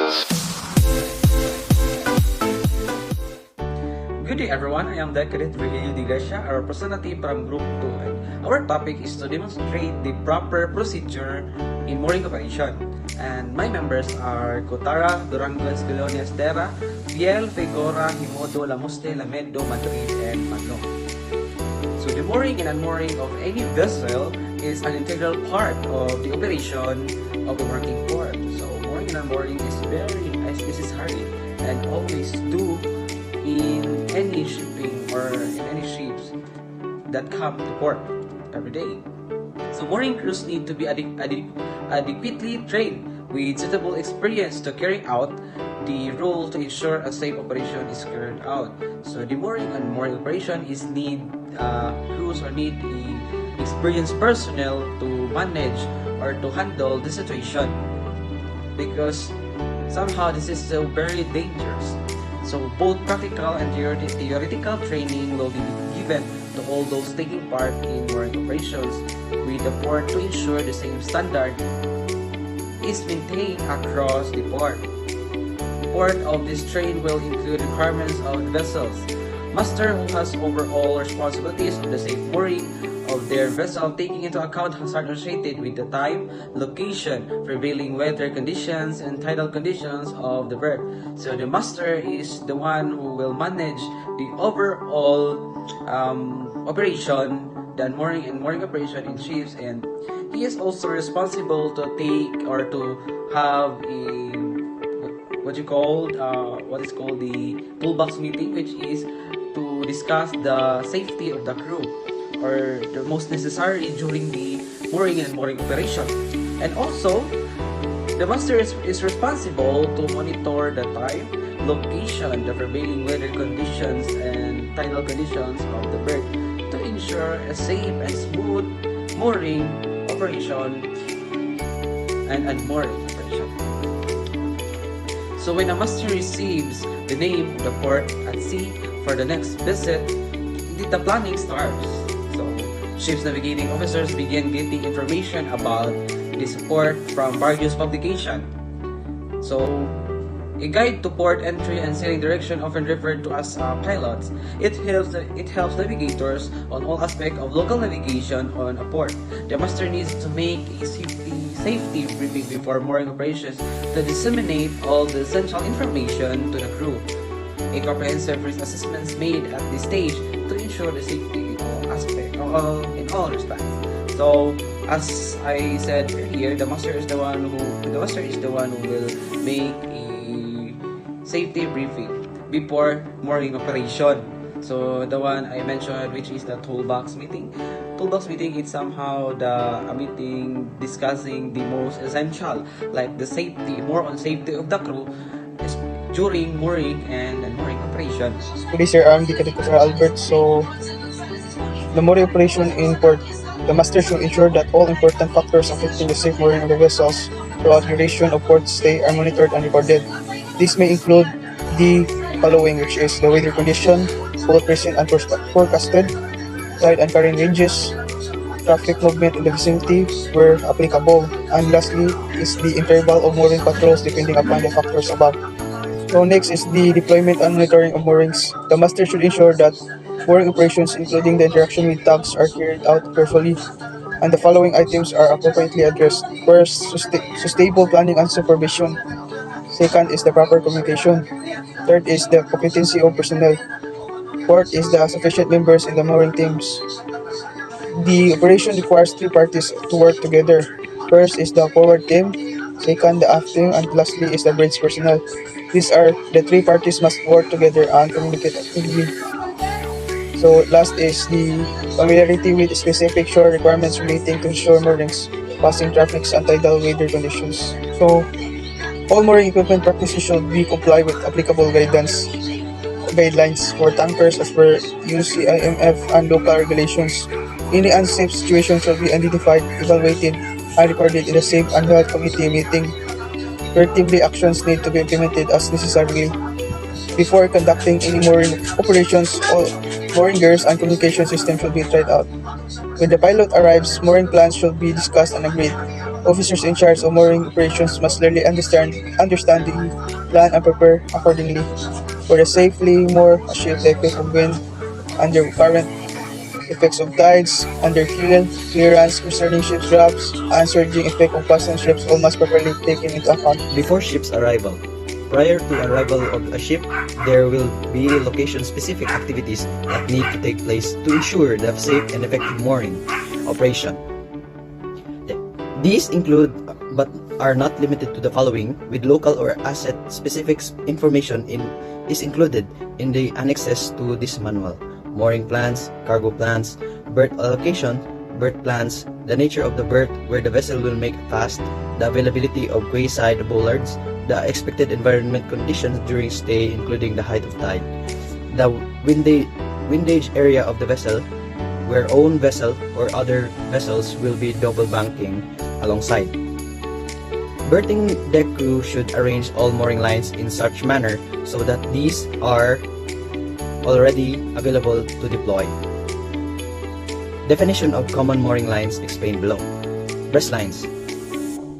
Good day everyone, I am the Cadet Virgilio Di Gracia, a representative from Group 2, and our topic is to demonstrate the proper procedure in mooring operation. And my members are Cotara, Durango, Escalona, Estera, Fiel, Fegora, Himodo, Lamuste, Lamedo, Madrid, and Magno. So the mooring and unmooring of any vessel is an integral part of the operation of a working port. So mooring and unmooring is very necessary and always do in any shipping or in any ships that come to port every day. So mooring crews need to be adequately trained with suitable experience to carry out the role to ensure a safe operation is carried out. So the mooring and mooring operation is need crews or need experienced personnel to manage or to handle the situation, because somehow this is so very dangerous. So both practical and theoretical training will be given to all those taking part in mooring operations with the port to ensure the same standard is maintained across the port. Part of this training will include requirements of the vessels, master who has overall responsibilities of the safe mooring of their vessel, taking into account hazards associated with the time, location, prevailing weather conditions, and tidal conditions of the berth. So the master is the one who will manage the overall operation, the mooring and mooring operation in ships, and he is also responsible to take or to have a what is called the toolbox meeting, which is to discuss the safety of the crew or the most necessary during the mooring and mooring operation. And also, the master is responsible to monitor the time, location, the prevailing weather conditions, and tidal conditions of the berth to ensure a safe and smooth mooring operation and unmooring operation. So when a master receives the name of the port at sea for the next visit, the planning starts. So ship's navigating officers begin getting information about the support from various publications. So a guide to port entry and sailing direction, often referred to as pilots, it helps navigators on all aspects of local navigation on a port. The master needs to make a safety briefing before mooring operations to disseminate all the essential information to the crew. A comprehensive risk assessment is made at this stage to ensure the safety in all respects. So, as I said earlier, the master is the one who will make a safety briefing before mooring operation. So the one I mentioned, which is the toolbox meeting. Toolbox meeting is somehow a meeting discussing the most essential, like the safety, more on safety of the crew during mooring and mooring operations. Today, sir, I'm the Cadet Albert. So, the mooring operation in port, the master should ensure that all important factors affecting the safe mooring of the vessels throughout the duration of port stay are monitored and recorded. This may include the following, which is the weather condition, both present and forecasted, tide and current ranges, traffic movement in the vicinity where applicable, and lastly is the interval of mooring patrols depending upon the factors above. So next is the deployment and monitoring of moorings. The master should ensure that mooring operations, including the interaction with tugs, are carried out carefully, and the following items are appropriately addressed. First, sustainable planning and supervision. Second is the proper communication. Third is the competency of personnel. Fourth is the sufficient members in the mooring teams. The operation requires three parties to work together. First is the forward team, second the aft team, and lastly is the bridge personnel. These are the three parties must work together and communicate actively. So last is the familiarity with specific shore requirements relating to shore moorings, passing traffics, and tidal weather conditions. So all mooring equipment practices should be comply with applicable guidelines for tankers as per UCIMF and local regulations. Any unsafe situation shall be identified, evaluated, and recorded in the Safe and Health Committee meeting. Corrective actions need to be implemented as necessary. Before conducting any mooring operations, all mooring gears and communication systems should be tried out. When the pilot arrives, mooring plans should be discussed and agreed. Officers in charge of mooring operations must clearly understand the plan and prepare accordingly. For the safely moor a ship, the effect of wind, undercurrent, effects of tides, under fuel, clearance concerning ship's drops, and surging effect of passing ships all must properly taken into account. Before ship's arrival. Prior to arrival of a ship, there will be location-specific activities that need to take place to ensure the safe and effective mooring operation. These include but are not limited to the following, with local or asset-specific information is included in the annexes to this manual: mooring plans, cargo plans, berth allocation, berth plans, the nature of the berth where the vessel will make fast, the availability of quayside bollards, the expected environment conditions during stay including the height of tide, the windage area of the vessel, where own vessel or other vessels will be double banking alongside. Berthing deck crew should arrange all mooring lines in such manner so that these are already available to deploy. Definition of common mooring lines explained below. Breast lines.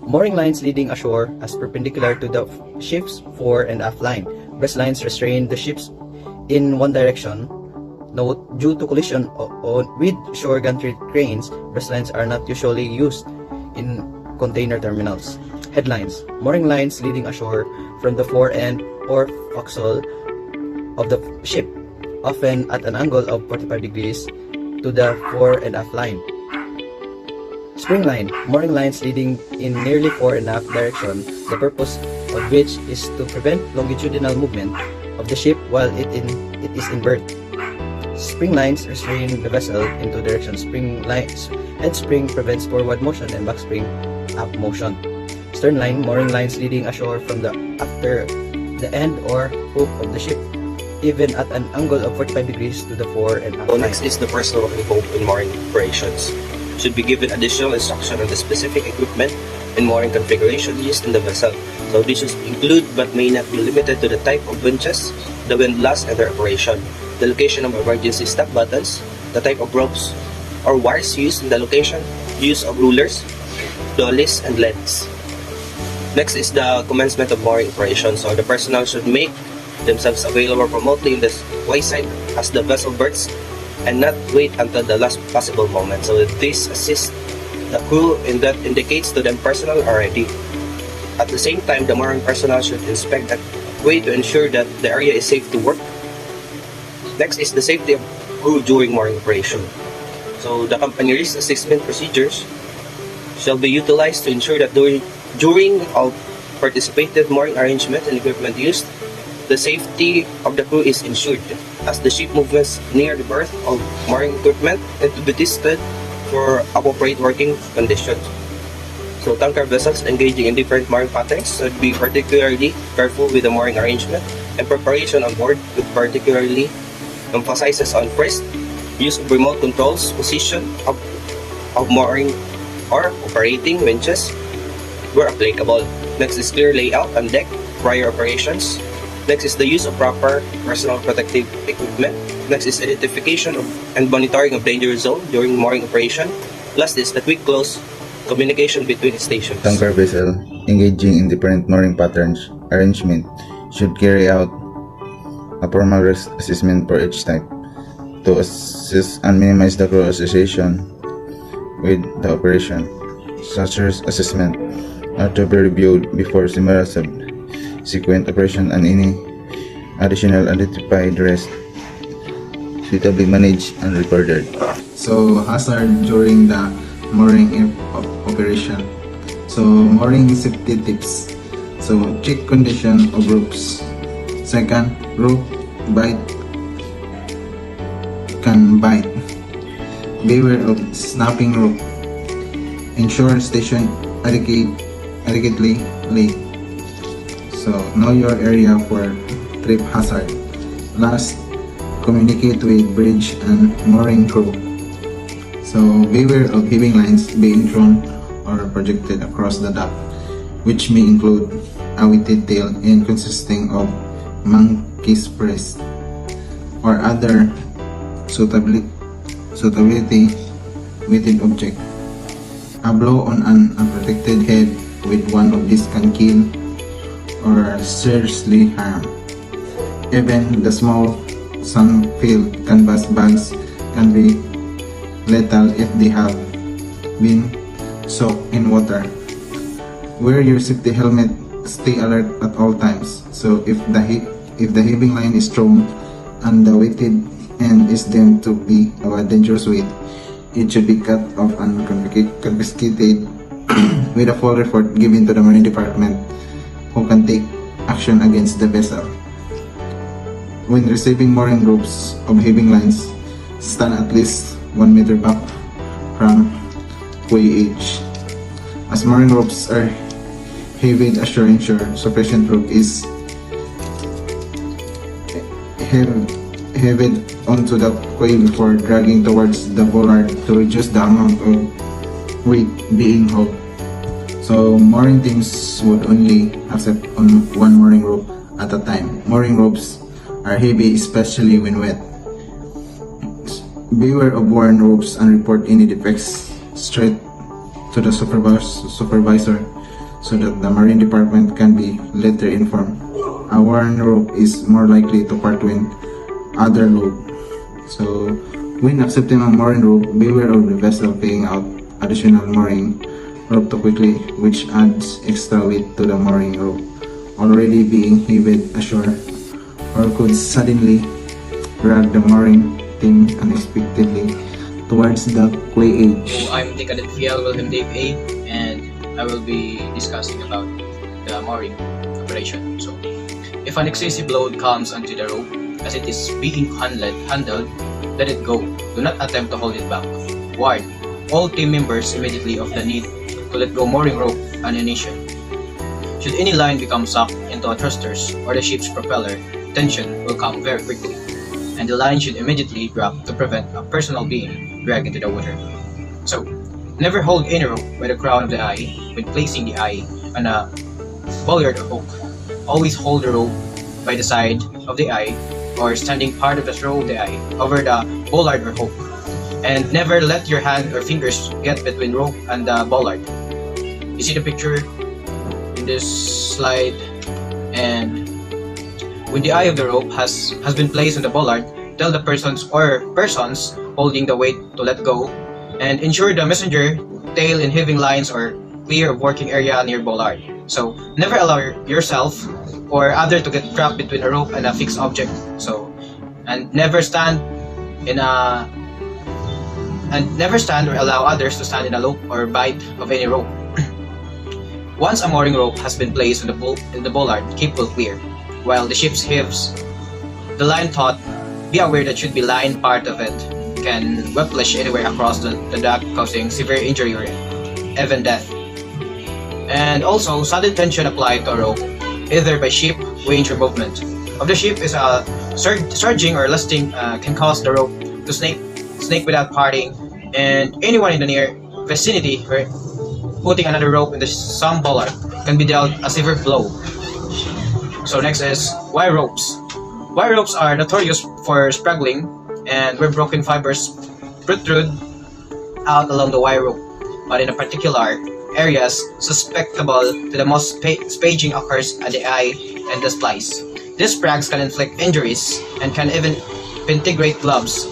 Mooring lines leading ashore as perpendicular to the ship's fore and aft line. Breast lines restrain the ships in one direction. Note, due to collision with shore gantry cranes, breast lines are not usually used in container terminals. Headlines. Mooring lines leading ashore from the fore end or forecastle of the ship, often at an angle of 45 degrees to the fore and aft line. Spring line. Mooring lines leading in nearly fore and aft direction, the purpose of which is to prevent longitudinal movement of the ship while it is in berth. Spring lines restrain the vessel in two directions. Spring lines, head spring prevents forward motion and back spring up motion. Stern line, mooring lines leading ashore from after the end or hook of the ship, even at an angle of 45 degrees to the fore and aft. Next is the personnel involved in mooring operations. Should be given additional instruction on the specific equipment and mooring configuration used in the vessel. So this should include but may not be limited to the type of winches, the windlass and their operation, the location of emergency stop buttons, the type of ropes or wires used in the location, use of rulers, dollies and leads. Next is the commencement of mooring operations. So the personnel should make themselves available remotely in the wayside as the vessel berths and not wait until the last possible moment. So this assists the crew in that indicates to them personnel are ready. At the same time, the mooring personnel should inspect that way to ensure that the area is safe to work. Next is the safety of crew during mooring operation. So the company risk assessment procedures shall be utilized to ensure that during all participated mooring arrangements and equipment used, the safety of the crew is ensured as the ship moves near the berth of mooring equipment and to be tested for appropriate working conditions. So tanker vessels engaging in different mooring patterns should be particularly careful with the mooring arrangement and preparation on board, with particularly emphasizes on first, use of remote controls, position of mooring or operating winches where applicable. Next is clear layout on deck prior operations. Next is the use of proper personal protective equipment. Next is identification of and monitoring of danger zone during mooring operation. Last is the quick close communication between stations. Tanker vessel engaging in different mooring patterns arrangement should carry out a formal risk assessment for each type to assess and minimize the crew association with the operation. Such risk assessment are to be reviewed before similar subsequent operation, and any additional identified risk suitably managed and reported. So hazard during the mooring operation. So mooring safety tips. So check condition of ropes. Second, rope can bite. Beware of snapping rope. Ensure station adequately laid. So know your area for trip hazard. Last, communicate with bridge and mooring crew. So beware of heaving lines being thrown or projected across the dock, which may include a weighted tail and consisting of monkey's breast or other suitability weighted object. A blow on an unprotected head with one of these can kill or seriously harm. Even the small sun-filled canvas bags can be lethal if they have been soaked in water. Wear your safety helmet. Stay alert at all times. So if the heaving line is thrown and the weighted end is deemed to be of a dangerous weight, it should be cut off and confiscated with a full report given to the Marine Department, who can take action against the vessel. When receiving mooring ropes of heaving lines, stand at least 1 meter back from quay edge. As mooring ropes are heaved ashore, ensure sufficient rope is heaved onto the quay before dragging towards the bollard to reduce the amount of weight being hauled. So mooring teams would only accept on one mooring rope at a time. Mooring ropes are heavy, especially when wet. Beware of worn ropes and report any defects straight to the supervisor so that the Marine Department can be later informed. A worn rope is more likely to part when other load. So when accepting a mooring rope, beware of the vessel paying out additional mooring rope too quickly, which adds extra weight to the mooring rope already being heaved ashore, or could suddenly drag the mooring team unexpectedly towards the quay edge. So I'm the Cadet Fiel Wilhelm Dave A, and I will be discussing about the mooring operation. So if an excessive load comes onto the rope as it is being handled, let it go. Do not attempt to hold it back. Warn all team members immediately of the need to let go mooring rope on initiation. Should any line become sucked into a thrusters or the ship's propeller, tension will come very quickly, and the line should immediately drop to prevent a personal being dragged into the water. So, never hold any rope by the crown of the eye when placing the eye on a bollard or hook. Always hold the rope by the side of the eye or standing part of the throw of the eye over the bollard or hook, and never let your hand or fingers get between rope and the bollard. You see the picture in this slide, and when the eye of the rope has been placed on the bollard, tell the persons holding the weight to let go, and ensure the messenger tail in heaving lines or clear of working area near bollard. So never allow yourself or other to get trapped between a rope and a fixed object. So never stand or allow others to stand in a loop or bite of any rope. Once a mooring rope has been placed in the bollard, keep well clear. While the ship heaves the line taut, be aware that should be line part of it can whiplash anywhere across the deck, causing severe injury or even death. And also, sudden tension applied to a rope, either by ship, winch, or movement of the ship is a surging or lusting can cause the rope to snake without parting, and anyone in the near vicinity putting another rope in the some bollard can be dealt a severe blow. So next is wire ropes. Wire ropes are notorious for spraggling, and where broken fibers protrude out along the wire rope, but in a particular areas susceptible to the most spaging occurs at the eye and the splice. These sprags can inflict injuries and can even disintegrate gloves.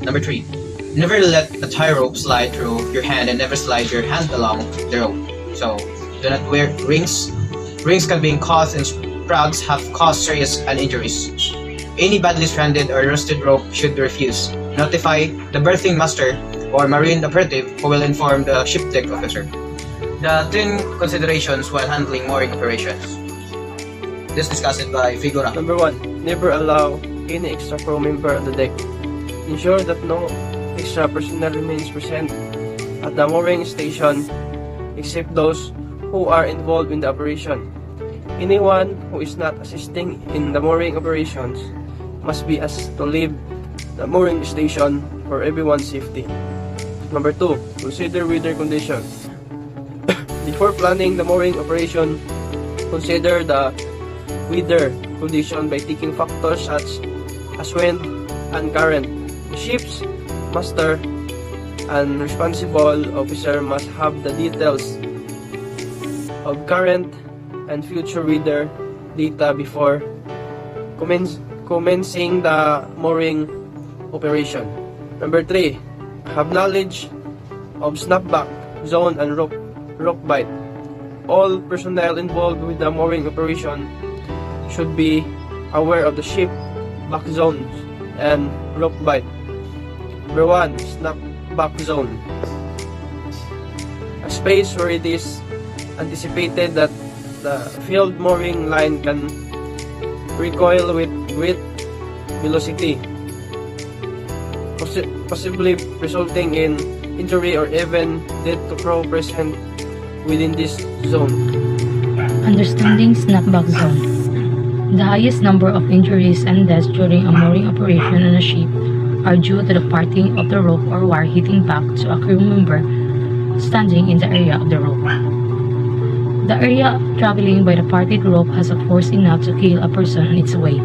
Number 3. Never let a tie rope slide through your hand, and never slide your hand along the rope. So do not wear rings. Rings can be caused, and sprags have caused serious injuries. Any badly stranded or rusted rope should be refused. Notify the berthing master or marine operative, who will inform the ship deck officer. The 10 considerations while handling mooring operations. This discussed by Figura. Number 1. Never allow any extra crew member on the deck. Ensure that no extra personnel remains present at the mooring station except those who are involved in the operation. Anyone who is not assisting in the mooring operations must be asked to leave the mooring station for everyone's safety. Number 2. Consider weather condition. Before planning the mooring operation, consider the weather condition by taking factors such as wind and current. The ship's master An responsible officer must have the details of current and future reader data before commencing the mooring operation. Number 3, have knowledge of snapback zone and rope bite. All personnel involved with the mooring operation should be aware of the ship back zones and rope bite. Number 1, snapback zone. A space where it is anticipated that the field mooring line can recoil with great velocity, possibly resulting in injury or even death to crew present within this zone. Understanding snapback zone. The highest number of injuries and deaths during a mooring operation on a ship are due to the parting of the rope or wire hitting back to a crew member standing in the area of the rope. The area traveling by the parted rope has a force enough to kill a person on its way.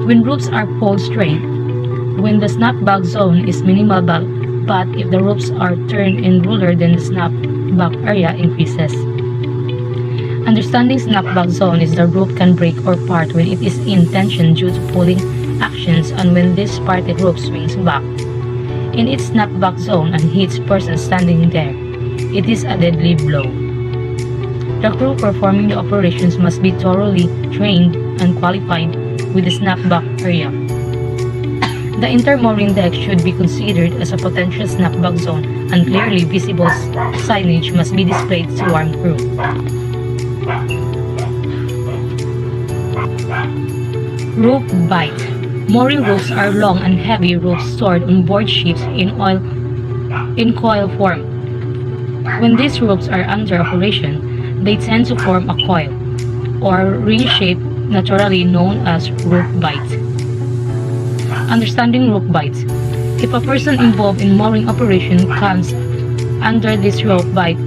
When ropes are pulled straight, when the snapback zone is minimal, but if the ropes are turned in ruler, then the snapback area increases. Understanding snapback zone is the rope can break or part when it is in tension due to pulling actions and when this parted rope swings back in its snapback zone and hits person standing there. It is a deadly blow. The crew performing the operations must be thoroughly trained and qualified with the snapback area. The intermooring deck should be considered as a potential snapback zone and clearly visible signage must be displayed to warn crew. Rope bite. Mooring ropes are long and heavy ropes stored on board ships in coil form. When these ropes are under operation, they tend to form a coil or ring shape, naturally known as rope bite. Understanding rope bites. If a person involved in mooring operation comes under this rope bite,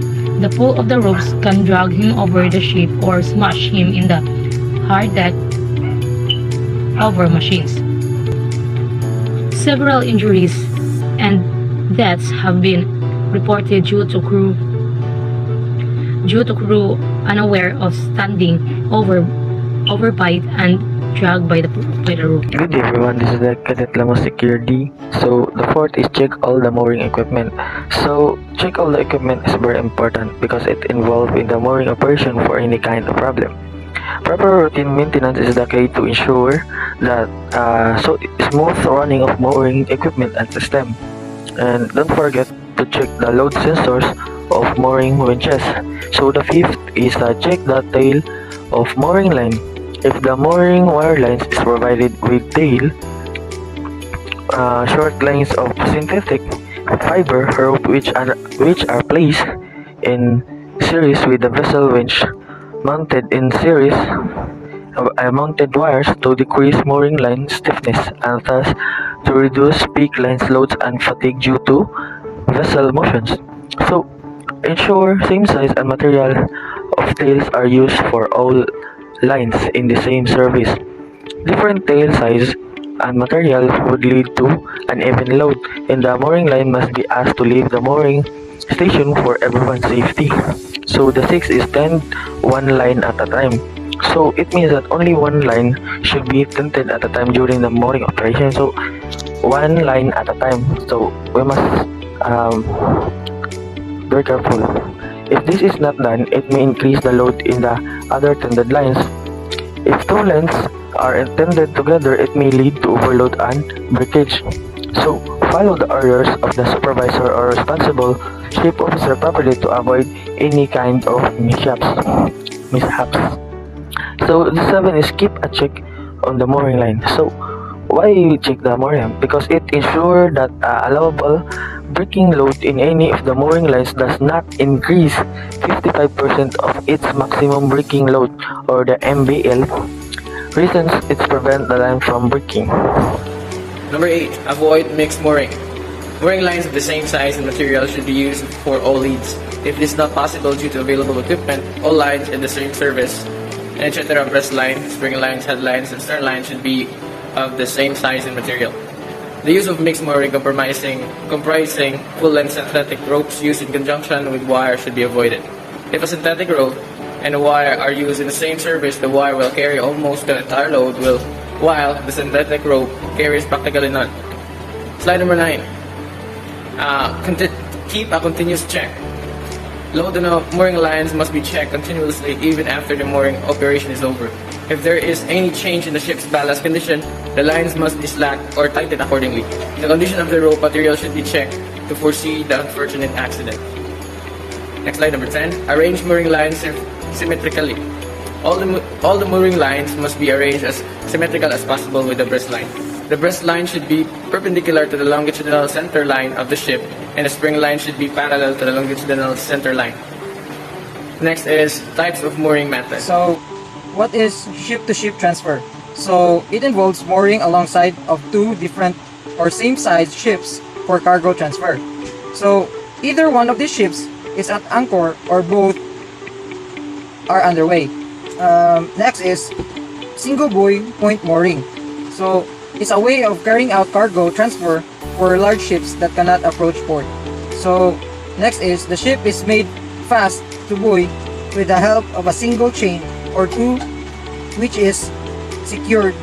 the pull of the ropes can drag him over the ship or smash him in the hard deck over machines. Several injuries and deaths have been reported due to crew unaware of standing over bite and dragged by the rope. Good day everyone, this is the Cadet Lamos Security. So the fourth is check all the mooring equipment. So check all the equipment is very important because it involved in the mooring operation for any kind of problem. Proper routine maintenance is the key to ensure that smooth running of mooring equipment and system. And don't forget to check the load sensors of mooring winches. So the fifth is check the tail of mooring line. If the mooring wire lines is provided with tail, short lines of synthetic fiber rope which are placed in series with the vessel winch mounted in series, mounted wires to decrease mooring line stiffness and thus to reduce peak lines loads and fatigue due to vessel motions. So ensure same size and material of tails are used for all lines in the same service. Different tail size and material would lead to an even load, and the mooring line must be asked to leave the mooring station for everyone's safety. So the sixth is tend one line at a time. So it means that only one line should be tended at a time during the mooring operation. So one line at a time. So we must be careful. If this is not done, it may increase the load in the other tended lines. If two lines are tended together, it may lead to overload and breakage. So follow the orders of the supervisor or responsible ship officer properly to avoid any kind of mishaps. So the 7 is keep a check on the mooring line. So why you check the mooring? Because it ensures that allowable breaking load in any of the mooring lines does not increase 55% of its maximum breaking load, or the MBL. Reasons it prevent the line from breaking. Number 8. Avoid mixed mooring. Mooring lines of the same size and material should be used for all leads. If this is not possible due to available equipment, all lines in the same service, etc. breast line, spring lines, headlines, and stern lines should be of the same size and material. The use of mixed mooring comprising full-length synthetic ropes used in conjunction with wire should be avoided. If a synthetic rope and a wire are used in the same service, the wire will carry almost the entire load, while the synthetic rope carries practically none. Slide number 9. Keep a continuous check. Load on mooring lines must be checked continuously even after the mooring operation is over. If there is any change in the ship's ballast condition, the lines must be slacked or tightened accordingly. The condition of the rope material should be checked to foresee the unfortunate accident. Next slide, number 10. Arrange mooring lines symmetrically. All the mooring lines must be arranged as symmetrical as possible with the breast line. The breast line should be perpendicular to the longitudinal center line of the ship, and the spring line should be parallel to the longitudinal center line. Next is types of mooring method. So, what is ship-to-ship transfer? So, it involves mooring alongside of two different or same-sized ships for cargo transfer. So, either one of these ships is at anchor or both are underway. Next is single buoy point mooring. So, it's a way of carrying out cargo transfer for large ships that cannot approach port. So, next is the ship is made fast to buoy with the help of a single chain or two, which is secured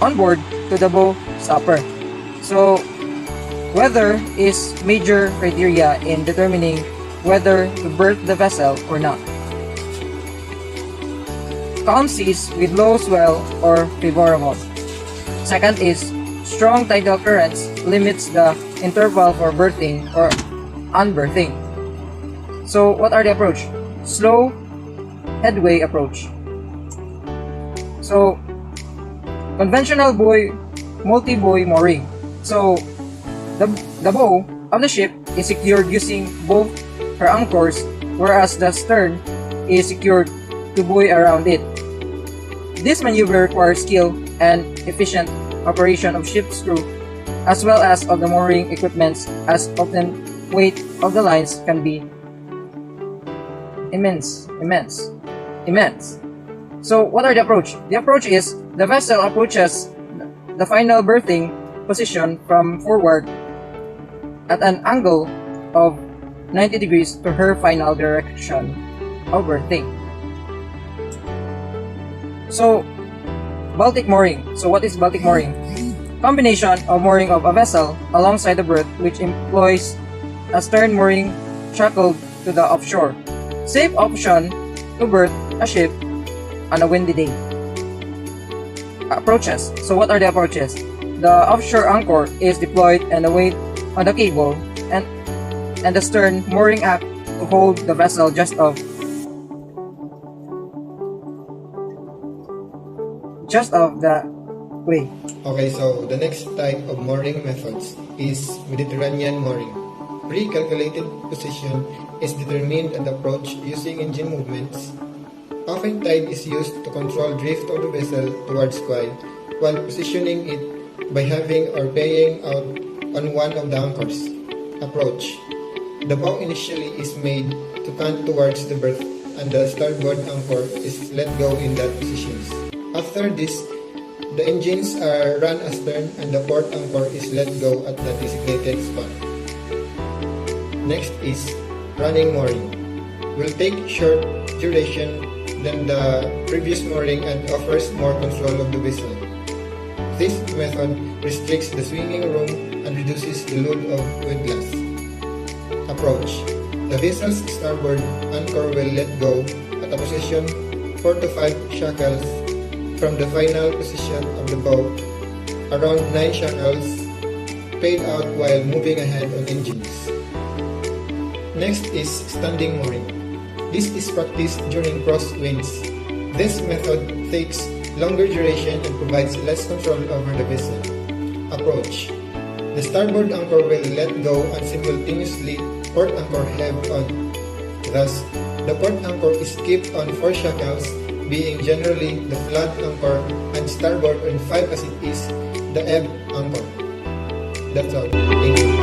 on board to the bow stopper. So, weather is major criteria in determining whether to berth the vessel or not. Calm seas with low swell or favorable. Second is strong tidal currents limits the interval for berthing or unberthing. So what are the approach? Slow headway approach. So conventional buoy, multi-buoy mooring. So the bow of the ship is secured using both her anchors, whereas the stern is secured to buoy around it. This maneuver requires skill and efficient operation of ship's crew, as well as of the mooring equipments, as often weight of the lines can be immense. So what are the approach? The approach is the vessel approaches the final berthing position from forward at an angle of 90 degrees to her final direction of berthing. So, Baltic mooring. So what is Baltic mooring? Combination of mooring of a vessel alongside the berth, which employs a stern mooring shackled to the offshore. Safe option to berth a ship on a windy day. Approaches. So what are the approaches? The offshore anchor is deployed and the weight on the cable, and the stern mooring act to hold the vessel just off the way. Okay, so the next type of mooring methods is Mediterranean mooring. Pre-calculated position is determined at approach using engine movements. Often tide is used to control drift of the vessel towards quay, while positioning it by having or paying out on one of the anchors. Approach. The bow initially is made to cant towards the berth, and the starboard anchor is let go in that position. After this, the engines are run astern and the port anchor is let go at the designated spot. Next is running mooring. Will take short duration than the previous mooring and offers more control of the vessel. This method restricts the swimming room and reduces the load of windlass. Approach. The vessel's starboard anchor will let go at a position 4 to 5 shackles from the final position of the bow, around 9 shackles, paid out while moving ahead on engines. Next is standing mooring. This is practiced during crosswinds. This method takes longer duration and provides less control over the vessel. Approach. The starboard anchor will let go and simultaneously port anchor heave on. Thus, the port anchor is kept on 4 shackles, being generally the flat anchor, and starboard on 5 as it is the ebb anchor. That's all. Thank you.